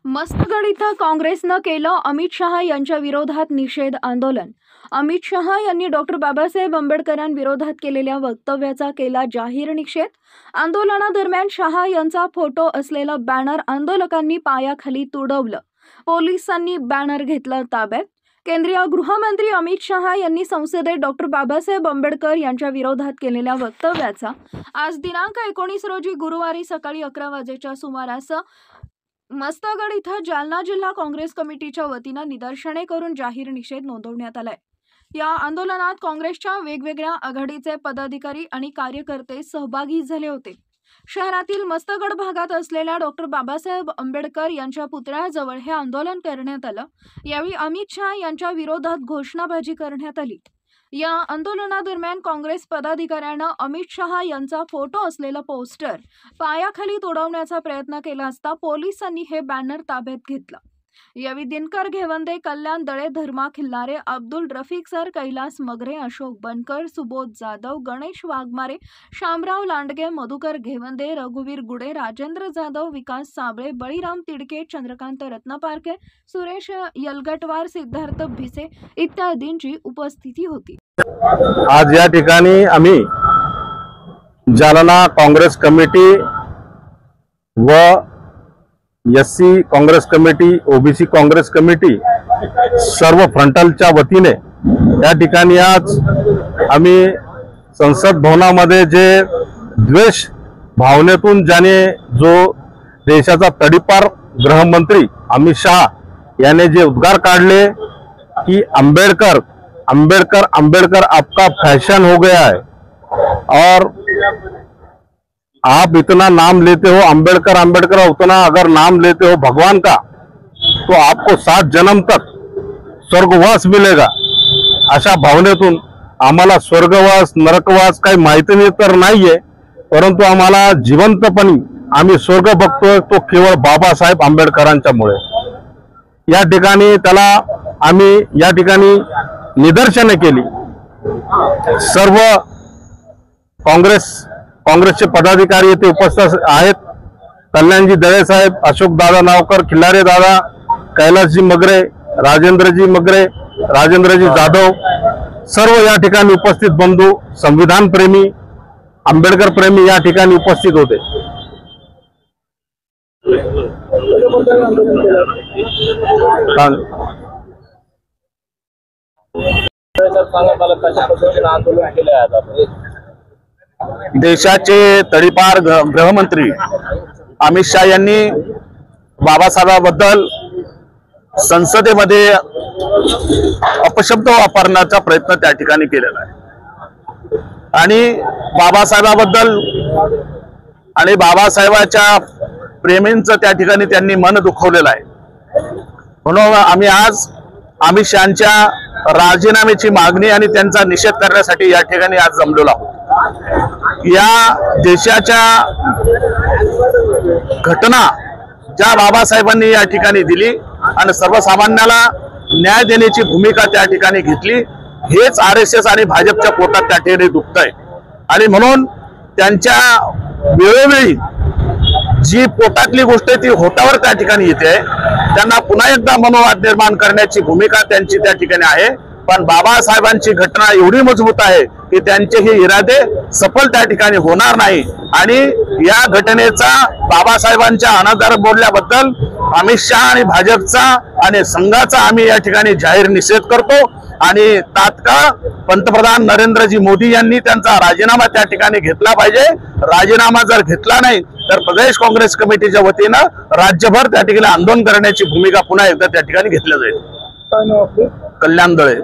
मस्तगड इथं काँग्रेसनं केलं अमित शहा यांच्या विरोधात निषेध आंदोलन। अमित शहा यांनी डॉक्टर बाबासाहेब आंबेडकरांविरोधात केलेल्या वक्तव्याचा केला जाहीर निषेध। आंदोलनादरम्यान शहा यांचा फोटो असलेला बॅनर आंदोलकांनी पायाखाली तुडवलं। पोलिसांनी बॅनर घेतला ताब्यात। केंद्रीय गृहमंत्री अमित शहा यांनी संसदेत डॉक्टर बाबासाहेब आंबेडकर यांच्या विरोधात केलेल्या वक्तव्याचा आज दिनांक 19 रोजी गुरुवारी सकाळी 11 वाजेच्या सुमारास मस्तगड इथं जालना जिल्हा काँग्रेस कमिटीच्या वतीने निदर्शने करून जाहीर निषेध नोंदवण्यात आलाय। या आंदोलनात काँग्रेसच्या वेगवेगळ्या आघाडीचे पदाधिकारी आणि कार्यकर्ते सहभागी झाले होते। शहरातील मस्तगड भागात असलेल्या डॉक्टर बाबासाहेब आंबेडकर यांच्या पुतळ्याजवळ हे आंदोलन करण्यात आलं। यावेळी अमित शहा यांच्या विरोधात घोषणाबाजी करण्यात आली। या आंदोलनादरम्यान काँग्रेस पदाधिकाऱ्यांना अमित शहा यांचा फोटो असलेला पोस्टर पायाखाली तोडवण्याचा प्रयत्न केला असता पोलिसांनी हे बॅनर ताब्यात घेतलं। यावेळी दिनकर घेवंदे, कल्याण दळे, धर्मा खिल्लारे, अब्दुल रफिक सर, कैलास मगरे, अशोक बनकर, सुबोध जाधव, गणेश वाघमारे, शामराव लांडगे, मधुकर घेवंदे, रघुवीर गुडे, राजेंद्र जाधव, विकास साबळे, बळीराम तिडके, चंद्रकांत रत्नपारखे, सुरेश यलगटवार, सिद्धार्थ भिसे इत्यादींची उपस्थिती होती। आज या ठिकाणी आम्ही जालना काँग्रेस कमिटी व SC Congress committee, OBC Congress committee सर्व फ्रंटलच्या वतीने या ठिकाणी आज आम्ही संसद भवनामध्ये जे द्वेष भावनेतून ज्याने जो देशाचा तडीपार गृहमंत्री अमित शहा याने जे उद्गार काढले की अंबेडकर अंबेडकर अंबेडकर आपका फैशन हो गया है और आप इतना नाम लेते हो अंबेडकर अंबेडकर, उतना अगर नाम लेते हो भगवान का तो आपको 7 जन्म तक स्वर्गवास मिलेगा। अशा भावनेतून आम्हाला स्वर्गवास नरकवास काही माहिती नाही तर नाहीये, परंतु आम्हाला जिवंतपणी आम्ही स्वर्ग बघतोय तो केवळ बाबासाहेब आंबेडकरांच्यामुळे। या ठिकाणी त्याला आम्ही या ठिकाणी निदर्शने केली। सर्व काँग्रेसचे पदाधिकारी येथे उपस्थित आहेत। कल्याणजी दळे साहेब, अशोक दादा नावकर, खिल्लारे दादा, कैलासजी मगरे, राजेंद्रजी मगरे, राजेंद्रजी जाधव सर्व या ठिकाणी उपस्थित बंधू, संविधान प्रेमी, आंबेडकर प्रेमी या ठिकाणी उपस्थित होते। देशाचे तडीपार गृहमंत्री अमित शहा यांनी बाबासाहेबांबद्दल संसदेमध्ये अपशब्द वापरण्याचा प्रयत्न त्या ठिकाणी केलेला आहे आणि बाबासाहेबांबद्दल आणि बाबासाहेबांच्या प्रेमींचं त्या ठिकाणी त्यांनी मन दुखवलेलं आहे। म्हणून आम्ही आज अमित शहांच्या राजीनाम्याची मागणी आणि त्यांचा निषेध करण्यासाठी या ठिकाणी आज जमलेलो आहोत। या देशाच्या घटना ज्या बाबासाहेबांनी या ठिकाणी दिली आणि सर्वसामान्याला न्याय देण्याची भूमिका त्या ठिकाणी घेतली, हेच आरएसएस आणि भाजपच्या पोटात त्या ठिकाणी दुखतंय आणि म्हणून त्यांच्या वेळोवेळी जी पोटातली गोष्ट ती होटावर त्या ठिकाणी येते। त्यांना पुन्हा एकदा मनोवाद निर्माण करण्याची भूमिका त्यांची त्या ठिकाणी आहे, पण बाबासाहेबांची घटना एवढी मजबूत आहे की त्यांचे हे इरादे सफल त्या ठिकाणी होणार नाही आणि या घटनेचा बाबासाहेबांच्या अनादर बोलल्याबद्दल अमित शहा आणि भाजपचा आणि संघाचा आम्ही या ठिकाणी जाहीर निषेध करतो आणि तात्काळ पंतप्रधान नरेंद्रजी मोदी यांनी त्यांचा राजीनामा त्या ठिकाणी घेतला पाहिजे। राजीनामा जर घेतला नाही तर प्रदेश काँग्रेस कमिटीच्या वतीने राज्यभर त्या ठिकाणी आंदोलन करण्याची भूमिका पुन्हा एकदा त्या ठिकाणी घेतली जाईल। कल्याण दळे।